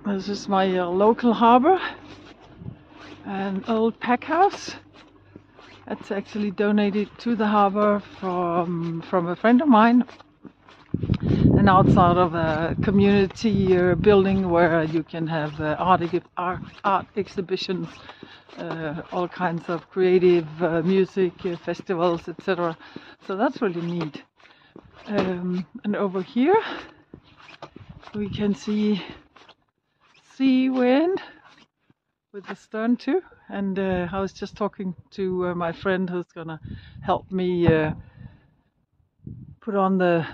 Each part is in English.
This is my local harbour, an old pack house. It's actually donated to the harbour from a friend of mine, and outside of a community building where you can have art exhibitions, all kinds of creative music festivals, etc. So that's really neat. And over here we can see Sea Wind with the stern too, and I was just talking to my friend who's gonna help me put on the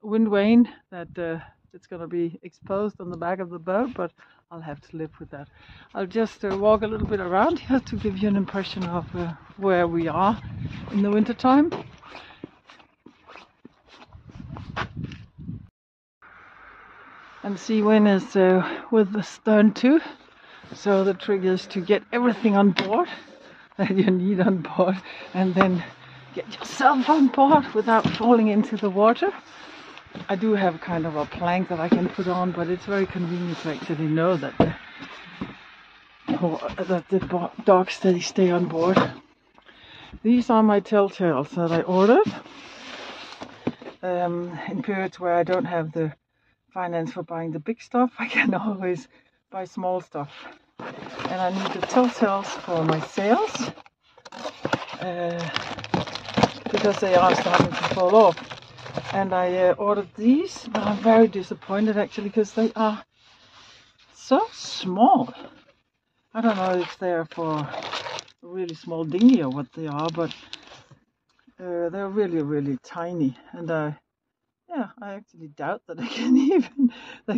wind vane that it's gonna be exposed on the back of the boat, but I'll have to live with that. I'll just walk a little bit around here to give you an impression of where we are in the winter time. And Sea Wind is with the stern too. So the trick is to get everything on board that you need on board, and then get yourself on board without falling into the water. I do have kind of a plank that I can put on, but it's very convenient to actually know that the dogs stay on board. These are my telltales that I ordered in periods where I don't have the finance for buying the big stuff. I can always buy small stuff. And I need the telltales for my sails because they are starting to fall off. And I ordered these, but I'm very disappointed actually because they are so small. I don't know if they're for a really small dinghy or what they are, but they're really tiny. And I actually doubt that they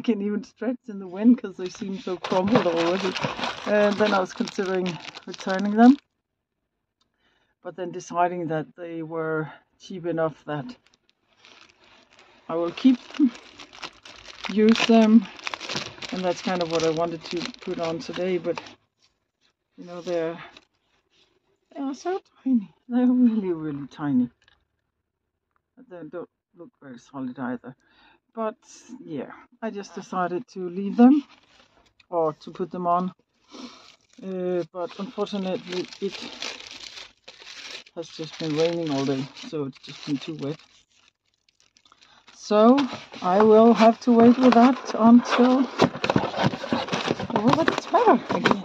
can even stretch in the wind because they seem so crumbled already. And then I was considering returning them, but then deciding that they were cheap enough that I will keep them, use them, and that's kind of what I wanted to put on today. But you know, they are so tiny. They're really tiny. They don't look very solid either. But yeah, I just decided to leave them or to put them on. But unfortunately it has just been raining all day, so it's just been too wet. So I will have to wait with that until the weather gets better again.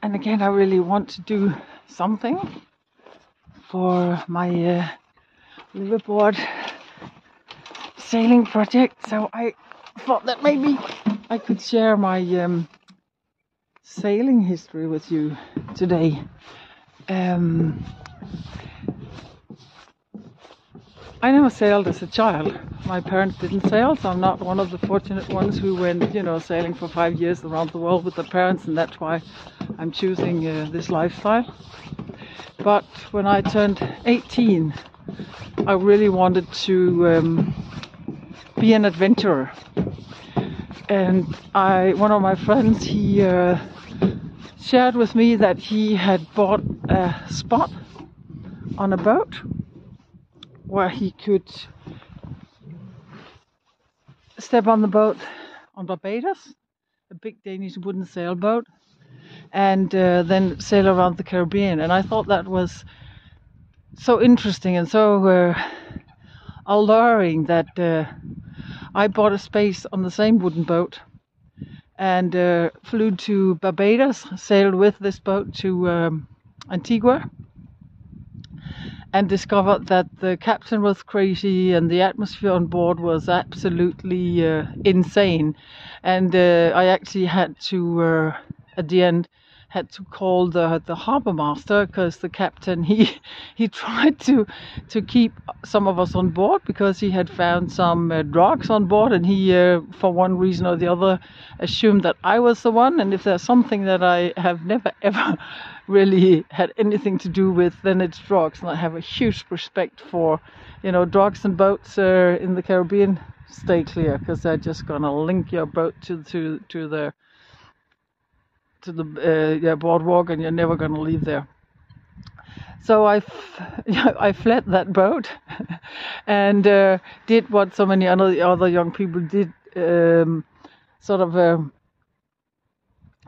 And again, I really want to do something for my liveaboard sailing project, so I thought that maybe I could share my sailing history with you today. I never sailed as a child. My parents didn't sail, so I'm not one of the fortunate ones who went, sailing for 5 years around the world with their parents, and that's why I'm choosing this lifestyle. But when I turned 18, I really wanted to be an adventurer. And one of my friends, he shared with me that he had bought a spot on a boat where he could step on the boat on Barbados, a big Danish wooden sailboat, and then sail around the Caribbean. And I thought that was so interesting and so alluring that I bought a space on the same wooden boat and flew to Barbados, sailed with this boat to Antigua, and discovered that the captain was crazy and the atmosphere on board was absolutely insane. And I actually had to, at the end, had to call the harbour master, because the captain, he tried to keep some of us on board because he had found some drugs on board, and he for one reason or the other assumed that I was the one. And if there's something that I have never ever really had anything to do with, then it's drugs. And I have a huge respect for drugs and boats in the Caribbean. Stay clear, because they're just gonna link your boat to the boardwalk, and you're never going to leave there. So I fled that boat and did what so many other young people did, sort of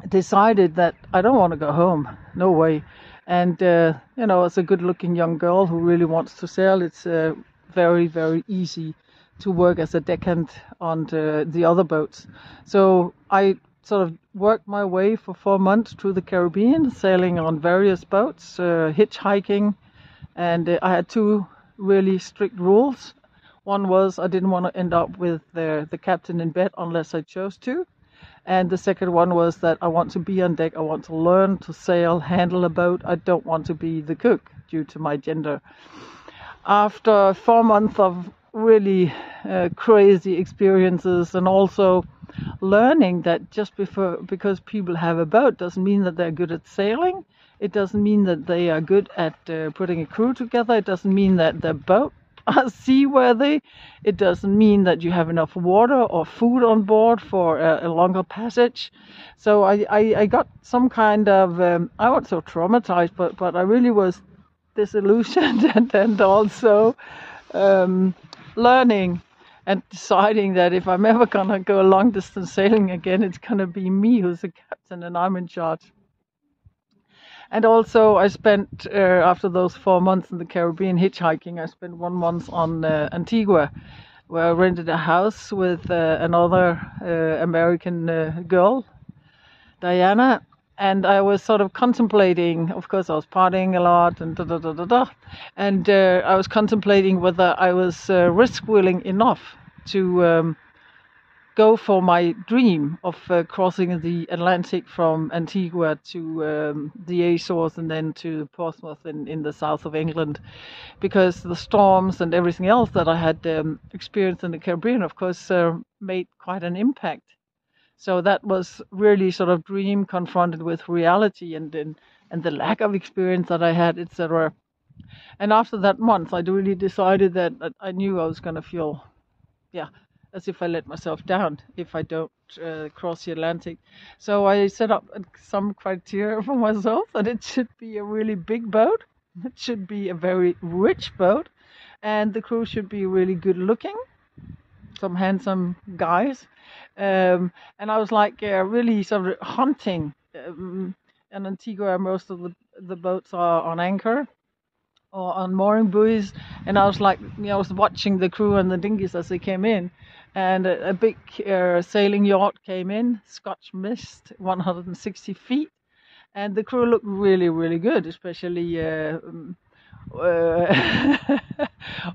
decided that I don't want to go home, no way. And as a good-looking young girl who really wants to sail, it's very, very easy to work as a deckhand on the other boats. So I sort of worked my way for 4 months through the Caribbean, sailing on various boats, hitchhiking, and I had two really strict rules. One was I didn't want to end up with the captain in bed unless I chose to. And the second one was that I want to be on deck. I want to learn to sail, handle a boat. I don't want to be the cook due to my gender. After 4 months of really crazy experiences, and also learning that because people have a boat doesn't mean that they're good at sailing. It doesn't mean that they are good at putting a crew together. It doesn't mean that the boat are seaworthy. It doesn't mean that you have enough water or food on board for a longer passage. So I got some kind of, I wasn't so traumatized, but I really was disillusioned and also learning and deciding that if I'm ever going to go long distance sailing again, it's going to be me who's the captain and I'm in charge. And also I spent, after those 4 months in the Caribbean hitchhiking, I spent 1 month on Antigua, where I rented a house with another American girl, Diana. And I was sort of contemplating, of course I was partying a lot and and I was contemplating whether I was risk-willing enough to go for my dream of crossing the Atlantic from Antigua to the Azores and then to Portsmouth in the south of England, because the storms and everything else that I had experienced in the Caribbean, of course, made quite an impact. So that was really sort of dream confronted with reality and the lack of experience that I had, etc. And after that month, I really decided that I knew I was going to feel, as if I let myself down if I don't cross the Atlantic. So I set up some criteria for myself that it should be a really big boat, it should be a very rich boat, and the crew should be really good looking, some handsome guys. And I was like really sort of hunting. In Antigua, most of the boats are on anchor or on mooring buoys, and I was like, I was watching the crew and the dinghies as they came in, and a big sailing yacht came in, Scotch Mist, 160 feet, and the crew looked really, really good, especially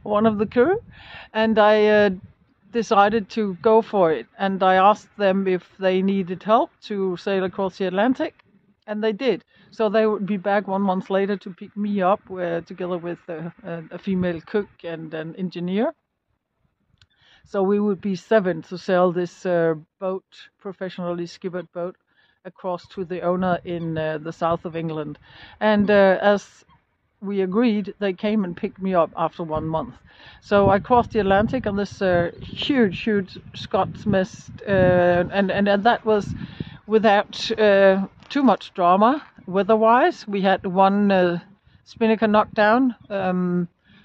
one of the crew, and I decided to go for it, and I asked them if they needed help to sail across the Atlantic, and they did. So they would be back 1 month later to pick me up together with a female cook and an engineer. So we would be 7 to sail this boat, professionally skippered boat, across to the owner in the south of England. And as we agreed, they came and picked me up after 1 month. So I crossed the Atlantic on this huge Scots Mist, and that was without too much drama weather-wise. We had one spinnaker knockdown,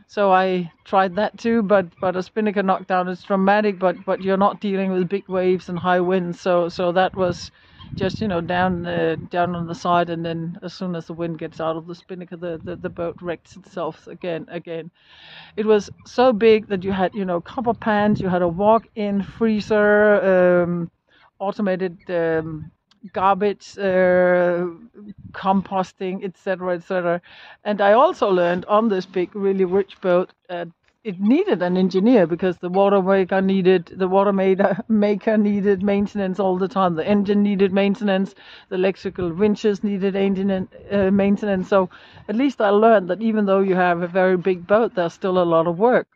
so I tried that too. But a spinnaker knockdown is dramatic, but you're not dealing with big waves and high winds. So that was just down on the side, and then as soon as the wind gets out of the spinnaker, the boat wrecks itself again. It was so big that you had copper pans, you had a walk-in freezer, automated garbage composting, etc. And I also learned on this big, really rich boat, it needed an engineer because the water maker needed maintenance all the time. The engine needed maintenance. The electrical winches needed maintenance. So at least I learned that even though you have a very big boat, there's still a lot of work,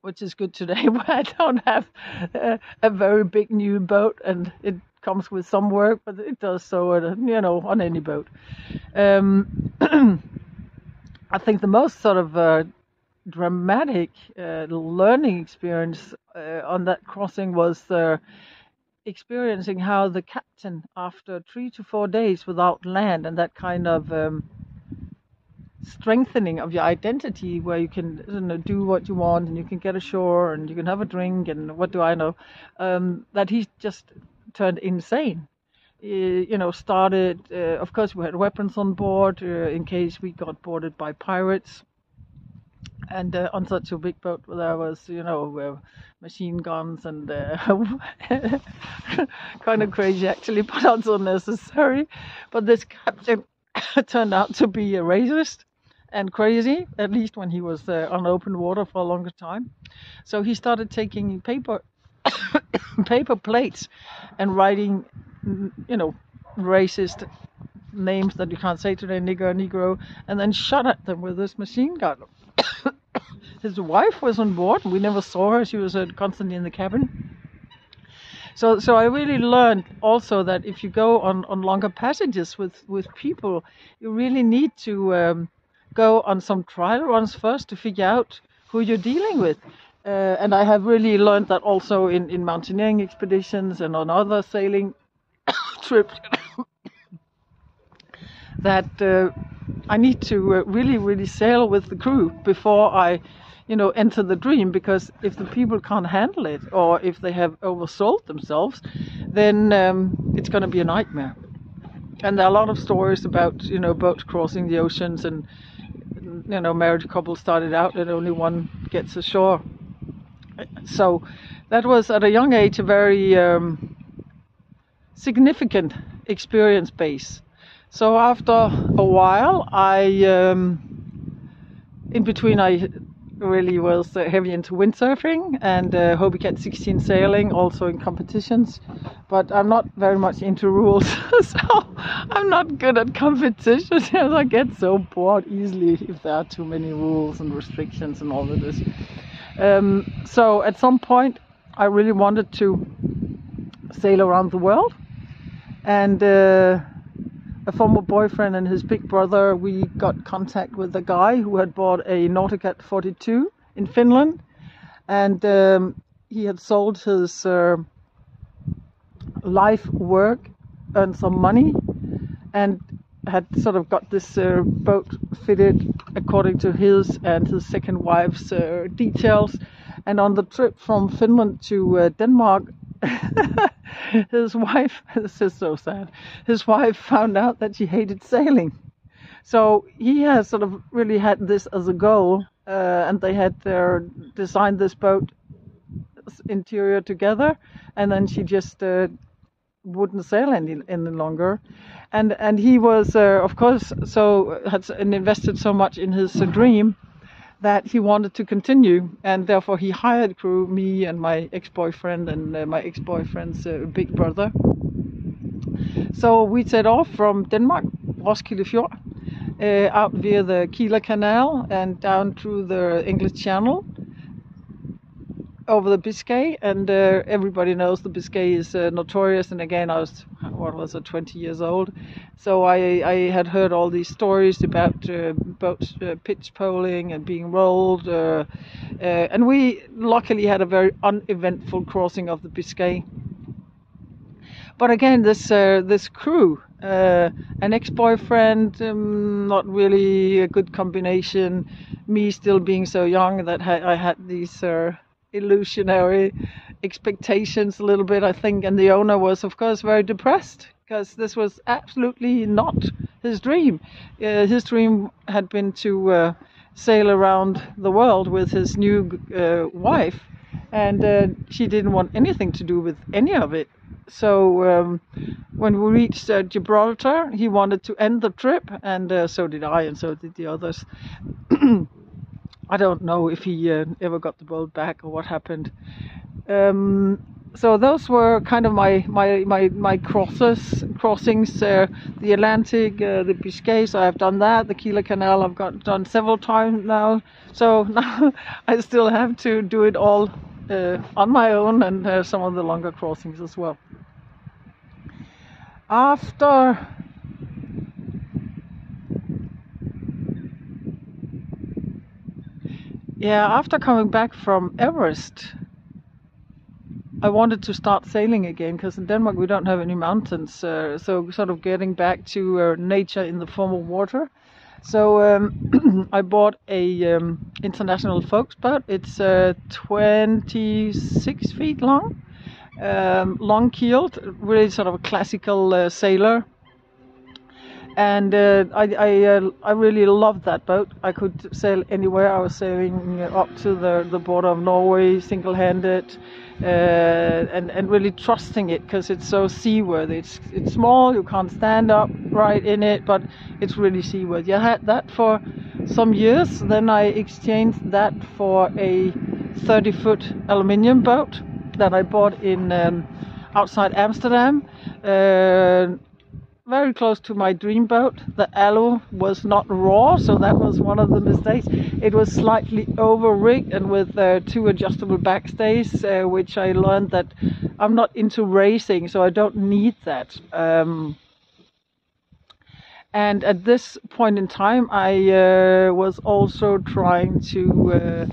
which is good today where I don't have a very big new boat, and it comes with some work, but it does so on any boat. I think the most sort of dramatic learning experience on that crossing was experiencing how the captain, after 3 to 4 days without land and that kind of strengthening of your identity, where you can, you know, do what you want, and you can get ashore and you can have a drink and what do I know, that he just turned insane. You know, started. Of course, we had weapons on board in case we got boarded by pirates. And on such a big boat, there was, you know, machine guns and kind of crazy actually, but also necessary. But this captain turned out to be a racist and crazy, at least when he was on open water for a longer time. So he started taking paper paper plates and writing, you know, racist names that you can't say today, nigger, negro, and then shot at them with this machine gun. His wife was on board. We never saw her. She was constantly in the cabin. So I really learned also that if you go on longer passages with people, you really need to go on some trial runs first to figure out who you're dealing with. And I have really learned that also in mountaineering expeditions and on other sailing trips, that I need to really sail with the crew before I, you know, enter the dream, because if the people can't handle it, or if they have oversold themselves, then it's going to be a nightmare. And there are a lot of stories about, you know, boats crossing the oceans, and, you know, married couples started out and only one gets ashore. So that was at a young age a very significant experience base. So after a while, in between I really was heavy into windsurfing and Hobie Cat 16 sailing, also in competitions. But I'm not very much into rules, so I'm not good at competitions. I get so bored easily if there are too many rules and restrictions and all of this. So at some point, I really wanted to sail around the world, and a former boyfriend and his big brother, we got contact with a guy who had bought a Nauticat 42 in Finland, and he had sold his life work, earned some money, and had sort of got this boat fitted according to his and his second wife's details. And on the trip from Finland to Denmark, his wife, this is so sad, his wife found out that she hated sailing. So he has sort of really had this as a goal, and they had designed this boat interior together, and then she just wouldn't sail any longer. And he was, of course, so had invested so much in his dream that he wanted to continue, and therefore he hired crew, me and my ex-boyfriend and my ex-boyfriend's big brother. So we set off from Denmark, Roskilde Fjord, out via the Kieler Canal and down through the English Channel, over the Biscay, and everybody knows the Biscay is notorious. And again, I was 20 years old, so I had heard all these stories about boats pitch poling and being rolled, and we luckily had a very uneventful crossing of the Biscay. But again, this crew, an ex-boyfriend, not really a good combination. Me still being so young that I had these illusionary expectations a little bit, I think, and the owner was, of course, very depressed because this was absolutely not his dream. His dream had been to sail around the world with his new wife, and she didn't want anything to do with any of it. So when we reached Gibraltar, he wanted to end the trip, and so did I, and so did the others. I don't know if he ever got the boat back or what happened. So those were kind of my crossings. The Atlantic, the Biscay, so I've done that. The Kieler Canal I've done several times now. So now I still have to do it all on my own, and some of the longer crossings as well. After coming back from Everest, I wanted to start sailing again, because in Denmark we don't have any mountains, so sort of getting back to nature in the form of water. So I bought a international folks boat. It's 26 feet long, long keeled, really sort of a classical sailor. And I really loved that boat. I could sail anywhere. I was sailing up to the border of Norway single-handed, and really trusting it because it's so seaworthy. It's small. You can't stand up right in it, but it's really seaworthy. I had that for some years. Then I exchanged that for a 30-foot aluminium boat that I bought in outside Amsterdam. Very close to my dream boat. The alu was not raw, so that was one of the mistakes. It was slightly over-rigged and with 2 adjustable backstays, which I learned that I'm not into racing, so I don't need that. And at this point in time, I was also trying to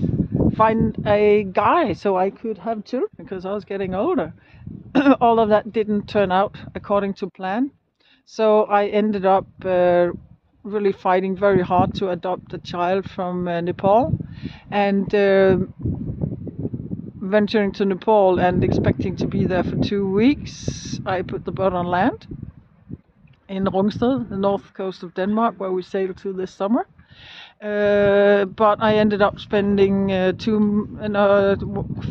find a guy so I could have children, because I was getting older. All of that didn't turn out according to plan. So I ended up really fighting very hard to adopt a child from Nepal, and venturing to Nepal and expecting to be there for 2 weeks, I put the boat on land in Rungsted, the north coast of Denmark, where we sailed to this summer. But I ended up spending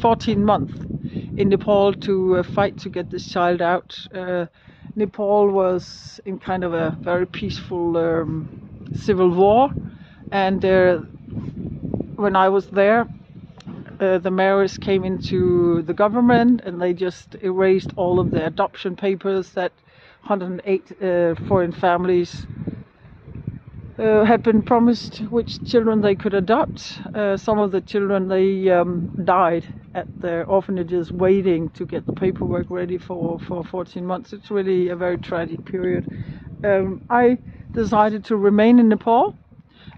14 months in Nepal to fight to get this child out. Nepal was in kind of a very peaceful civil war, and when I was there, the mayors came into the government and they just erased all of the adoption papers that 108 foreign families had been promised which children they could adopt. Some of the children, they died at their orphanages waiting to get the paperwork ready for 14 months. It's really a very tragic period. I decided to remain in Nepal,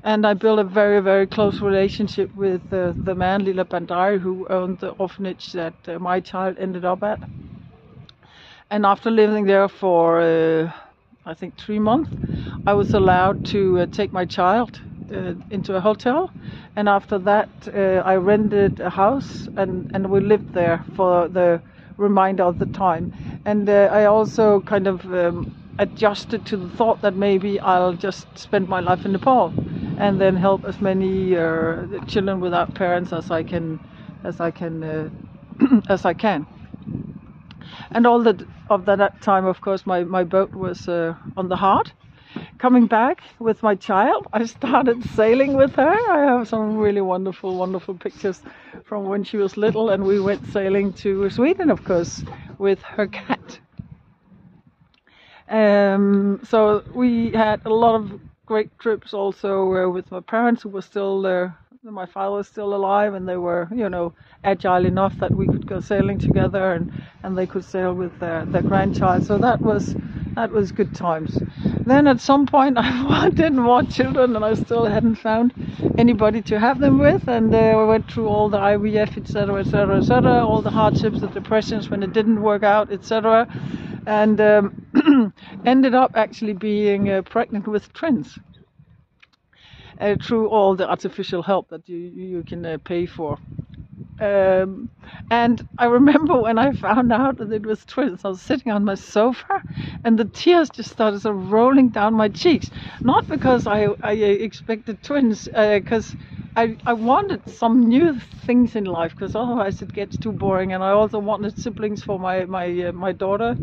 and I built a very, very close relationship with the man, Lila Bandari, who owned the orphanage that my child ended up at. And after living there for I think 3 months, I was allowed to take my child into a hotel, and after that I rented a house, and we lived there for the remainder of the time. And I also kind of adjusted to the thought that maybe I'll just spend my life in Nepal and then help as many children without parents as I can. And all of that time, of course, my boat was on the Heart. Coming back with my child, I started sailing with her. I have some really wonderful pictures from when she was little, and we went sailing to Sweden, of course, with her cat. So we had a lot of great trips also with my parents, who were still there. My father was still alive, and they were, agile enough that we could go sailing together, and they could sail with their grandchild. So that was good times. Then at some point I didn't want children, and I still hadn't found anybody to have them with, and we went through all the IVF, etc., all the hardships, the depressions when it didn't work out, etc., and ended up actually being pregnant with twins. Through all the artificial help that you can pay for. And I remember when I found out that it was twins, I was sitting on my sofa and the tears just started sort of rolling down my cheeks. Not because I expected twins, because I wanted some new things in life, because otherwise it gets too boring. And I also wanted siblings for my daughter,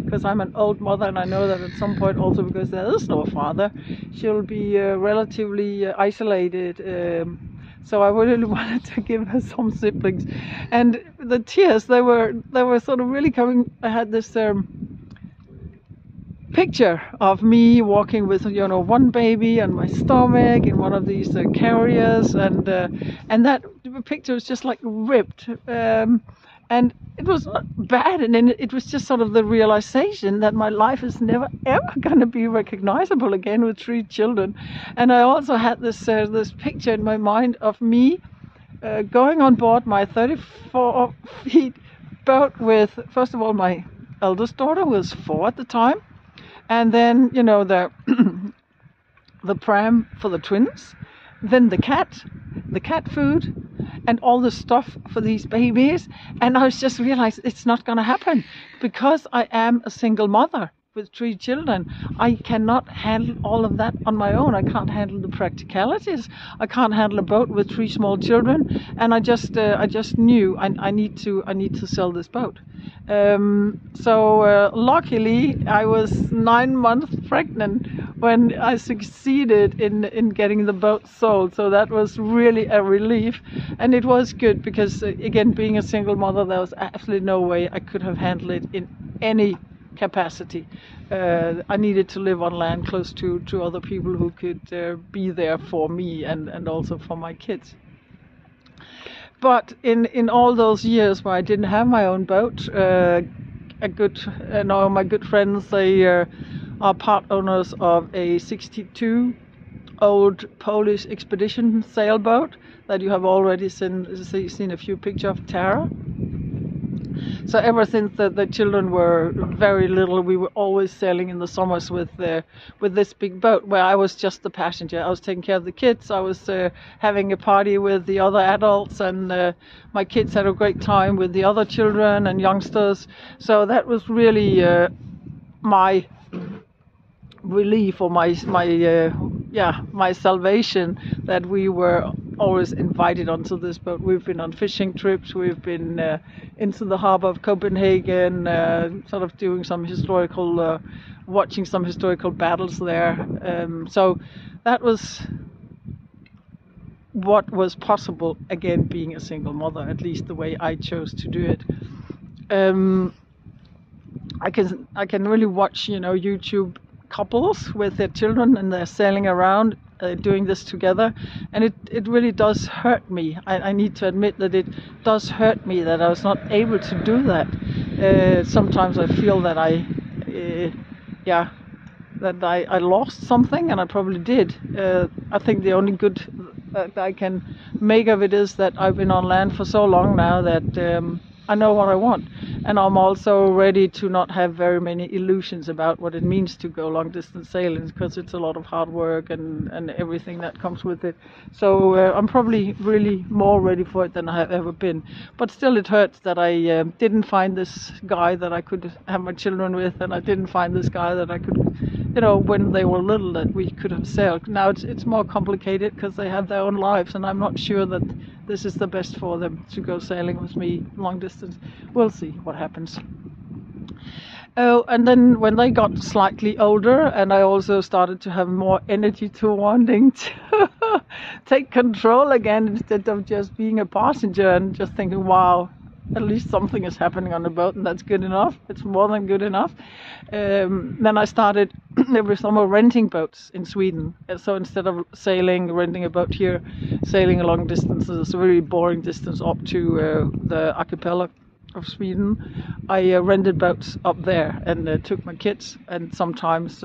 because I'm an old mother, and I know that at some point, also because there is no father, she'll be relatively isolated. So I really wanted to give her some siblings, and the tears, they were sort of really coming. I had this picture of me walking with one baby on my stomach in one of these carriers, and that picture was just like ripped, and it was not bad, and then it was just sort of the realization that my life is never ever going to be recognizable again with 3 children. And I also had this picture in my mind of me going on board my 34 feet boat with, first of all, my eldest daughter, who was 4 at the time, and then the the pram for the twins, then the cat food, and all the stuff for these babies. And I was just realized it's not going to happen because I am a single mother with 3 children. I cannot handle all of that on my own. I can't handle the practicalities. I can't handle a boat with 3 small children. And I just knew I need to sell this boat. So luckily I was 9 months pregnant when I succeeded in getting the boat sold. So that was really a relief, and it was good because again, being a single mother, there was absolutely no way I could have handled it in any capacity. I needed to live on land close to other people who could be there for me and also for my kids. But in all those years where I didn't have my own boat, my good friends, they are part owners of a 62 old Polish expedition sailboat that you have already seen a few pictures of, Tara. So ever since the children were very little, we were always sailing in the summers with this big boat where I was just the passenger. I was taking care of the kids. I was having a party with the other adults, and my kids had a great time with the other children and youngsters. So that was really my relief, or my salvation, that we were always invited onto this boat. We've been on fishing trips, we've been into the harbor of Copenhagen, sort of doing some historical, watching some historical battles there. So that was what was possible, again, being a single mother, at least the way I chose to do it. I can really watch, YouTube couples with their children, and they're sailing around doing this together, and it really does hurt me. I need to admit that it does hurt me that I was not able to do that. Sometimes I feel that I lost something, and I probably did. I think the only good that I can make of it is that I've been on land for so long now that I know what I want, and I'm also ready to not have very many illusions about what it means to go long distance sailing, because it's a lot of hard work and everything that comes with it. So I'm probably really more ready for it than I have ever been. But still, it hurts that I didn't find this guy that I could have my children with, and I didn't find this guy that I could, when they were little, that we could have sailed. Now it's more complicated because they have their own lives, and I'm not sure that this is the best for them to go sailing with me long distance. We'll see what happens. Oh, and then when they got slightly older, and I also started to have more energy to wanting to take control again, instead of just being a passenger and just thinking, wow, at least something is happening on the boat, and that's good enough. It's more than good enough. Then I started every summer renting boats in Sweden. So instead of renting a boat here, sailing a long distances, a very boring distance up to the archipelago of Sweden, I rented boats up there and took my kids, and sometimes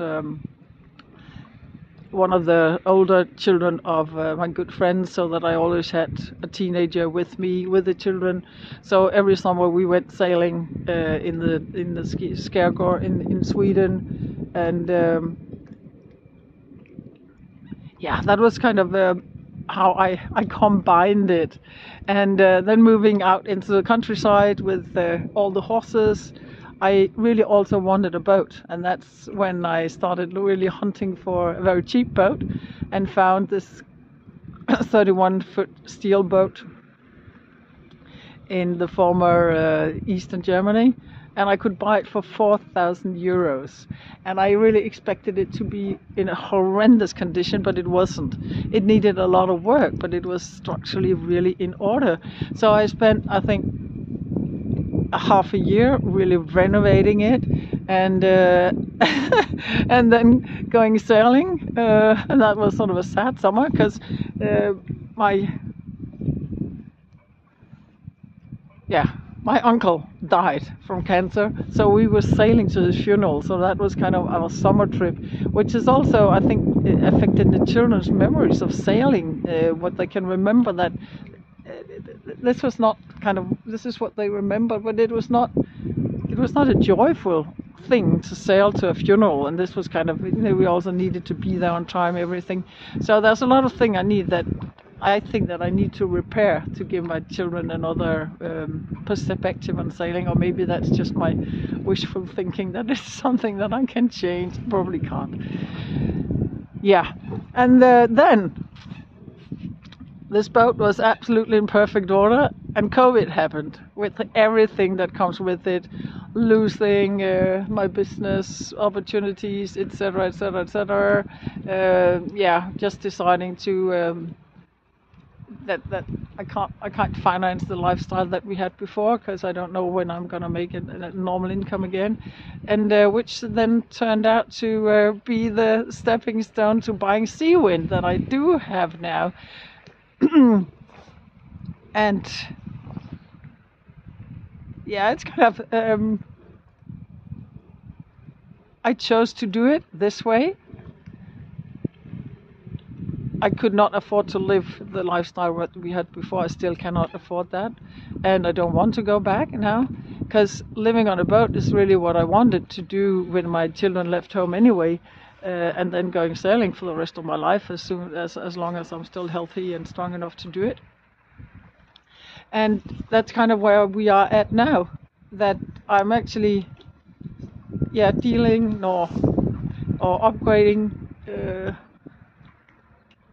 one of the older children of my good friends, so that I always had a teenager with me with the children. So every summer we went sailing in the Skärgård in Sweden, and that was kind of how I combined it. And then moving out into the countryside with all the horses, I really also wanted a boat, and that's when I started really hunting for a very cheap boat and found this 31-foot steel boat in the former Eastern Germany, and I could buy it for 4,000 euros. And I really expected it to be in a horrendous condition, but it wasn't. It needed a lot of work, but it was structurally really in order. So I spent, I think, a half a year really renovating it, and and then going sailing, and that was sort of a sad summer because my uncle died from cancer, so we were sailing to his funeral. So that was kind of our summer trip, which is also, I think, affected the children's memories of sailing, what they can remember, that this is what they remember, but it was not a joyful thing to sail to a funeral, and this was kind of, we also needed to be there on time, everything. So there's a lot of things I think that I need to repair to give my children another perspective on sailing, or maybe that's just my wishful thinking that it's something that I can change. Probably can't. Yeah, and then this boat was absolutely in perfect order, and COVID happened with everything that comes with it, losing my business opportunities, etc., etc., etc. Yeah, just deciding to that I can't finance the lifestyle that we had before, because I don't know when I'm gonna make a normal income again, and which then turned out to be the stepping stone to buying Seawind that I do have now. And yeah, it's kind of I chose to do it this way. I could not afford to live the lifestyle that we had before. I still cannot afford that, and I don't want to go back now, because living on a boat is really what I wanted to do when my children left home anyway, and then going sailing for the rest of my life as long as I'm still healthy and strong enough to do it. And that's kind of where we are at now, that I'm actually dealing or upgrading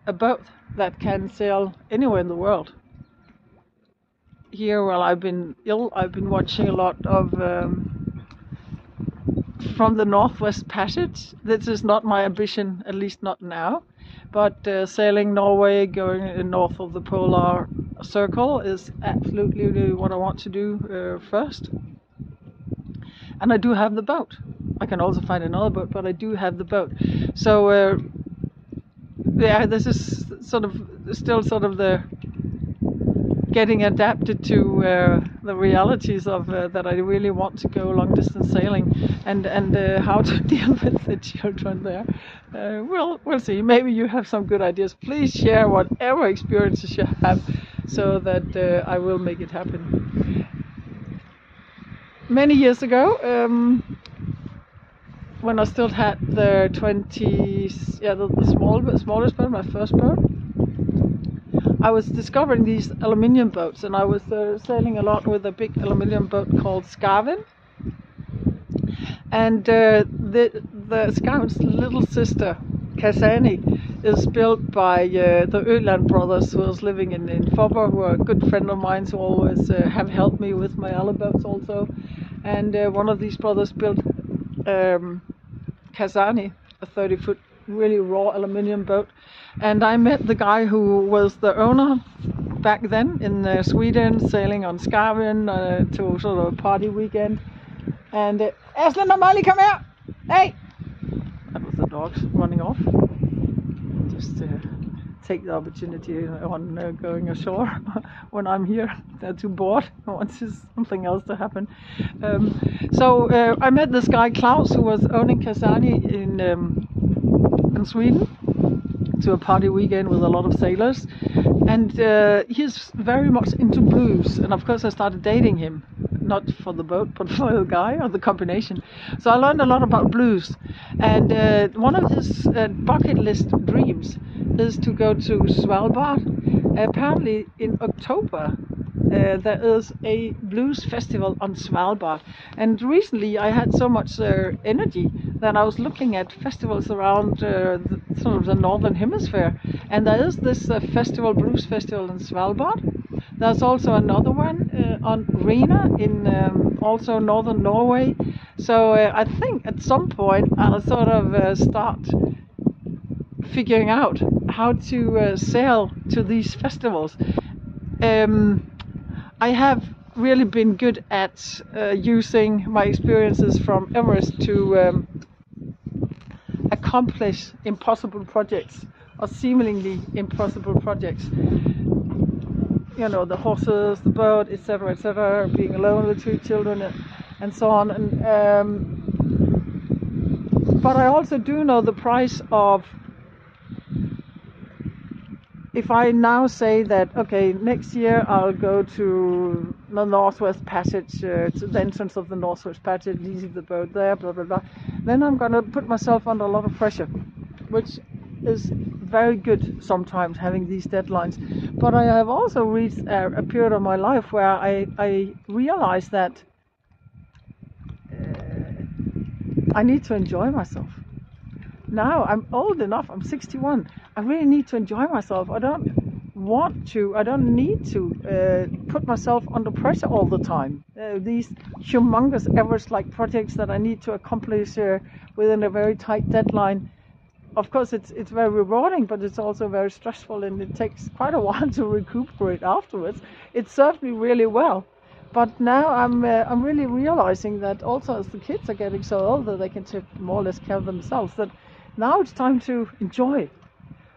a boat that can sail anywhere in the world. Here, while I've been ill, I've been watching a lot of from the Northwest Passage. This is not my ambition, at least not now, but sailing Norway, going north of the polar circle is absolutely what I want to do first. And I do have the boat. I can also find another boat, but I do have the boat. So this is still the getting adapted to the realities of that I really want to go long distance sailing, and how to deal with the children there. We'll see. Maybe you have some good ideas. Please share whatever experiences you have, so that I will make it happen. Many years ago, when I still had the smallest boat, my first boat, I was discovering these aluminium boats, and I was sailing a lot with a big aluminium boat called Skarven. And the Skarven's little sister, Kasani, is built by the Öland brothers, who was living in Fåborg, who are a good friend of mine, who always have helped me with my other boats also. And one of these brothers built Kasani, a 30-foot really raw aluminium boat. And I met the guy who was the owner back then in Sweden, sailing on Skarven to sort of a party weekend. And Aslan and Molly, come here! Hey! That was the dogs running off. Just take the opportunity on going ashore when I'm here. They're too bored. I want something else to happen. So I met this guy Klaus, who was owning Kasani in Sweden, to a party weekend with a lot of sailors, and he's very much into blues. And of course I started dating him, not for the boat but for the guy, or the combination. So I learned a lot about blues, and one of his bucket list dreams is to go to Svalbard. Apparently in October there is a blues festival on Svalbard, and recently I had so much energy that I was looking at festivals around the northern hemisphere, and there is this blues festival in Svalbard. There's also another one on Rena in also northern Norway. So I think at some point I'll sort of start figuring out how to sail to these festivals. I have really been good at using my experiences from Everest to accomplish impossible projects, or seemingly impossible projects. You know, the horses, the boat, etc., being alone with 2 children, and so on. And but I also do know the price of if I now say that, okay, next year I'll go to the Northwest Passage, to the entrance of the Northwest Passage, leave the boat there, blah, blah, blah, then I'm going to put myself under a lot of pressure, which is very good sometimes, having these deadlines. But I have also reached a period of my life where I realized that I need to enjoy myself. Now I'm old enough, I'm 61, I really need to enjoy myself. I don't need to put myself under pressure all the time. These humongous Everest-like projects that I need to accomplish within a very tight deadline. Of course, it's very rewarding, but it's also very stressful, and it takes quite a while to recuperate afterwards. It served me really well. But now I'm really realizing that also as the kids are getting so older, they can take more or less care of themselves, that now it's time to enjoy.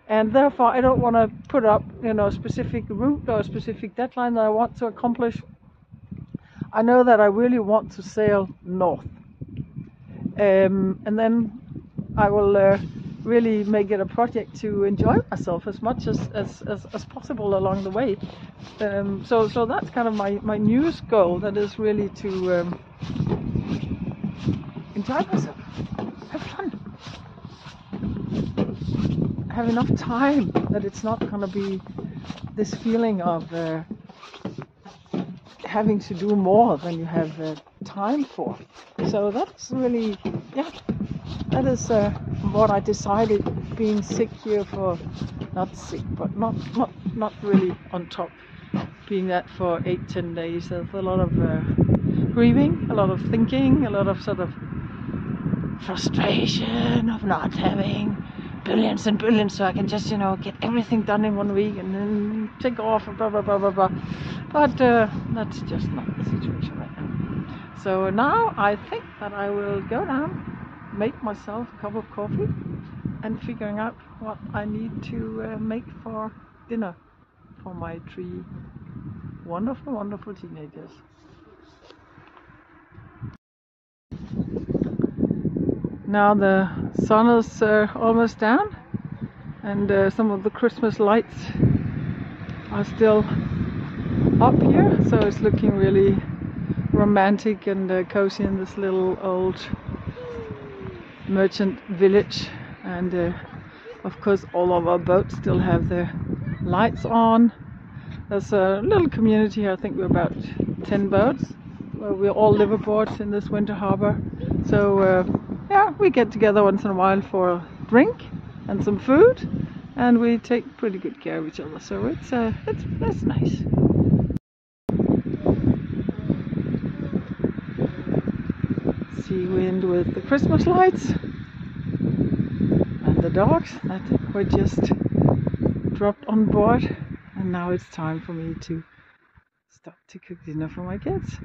And therefore I don't want to put up, a specific route or a specific deadline that I want to accomplish. I know that I really want to sail north. And then I will really make it a project to enjoy myself as much as possible along the way. So that's kind of my newest goal, that is really to enjoy myself, have fun, have enough time, that it's not going to be this feeling of having to do more than you have time for. So that's really, that is what I decided, being sick here for, not sick, but not really on top, being that for 8-10 days. There's a lot of grieving, a lot of thinking, a lot of sort of frustration of not having billions and billions, so I can just, get everything done in 1 week and then take off and blah, blah, blah, blah, blah. But that's just not the situation right now. So now I think that I will go down, make myself a cup of coffee, and figuring out what I need to make for dinner for my 3 wonderful, wonderful teenagers. Now the sun is almost down, and some of the Christmas lights are still up here, so it's looking really romantic and cozy in this little old merchant village. And of course all of our boats still have their lights on. There's a little community here, I think we're about 10 boats, where we all live aboard in this winter harbor. So we get together once in a while for a drink and some food, and we take pretty good care of each other. So that's nice. Sea wind with the Christmas lights, and the dogs that were just dropped on board, and now it's time for me to start to cook dinner for my kids.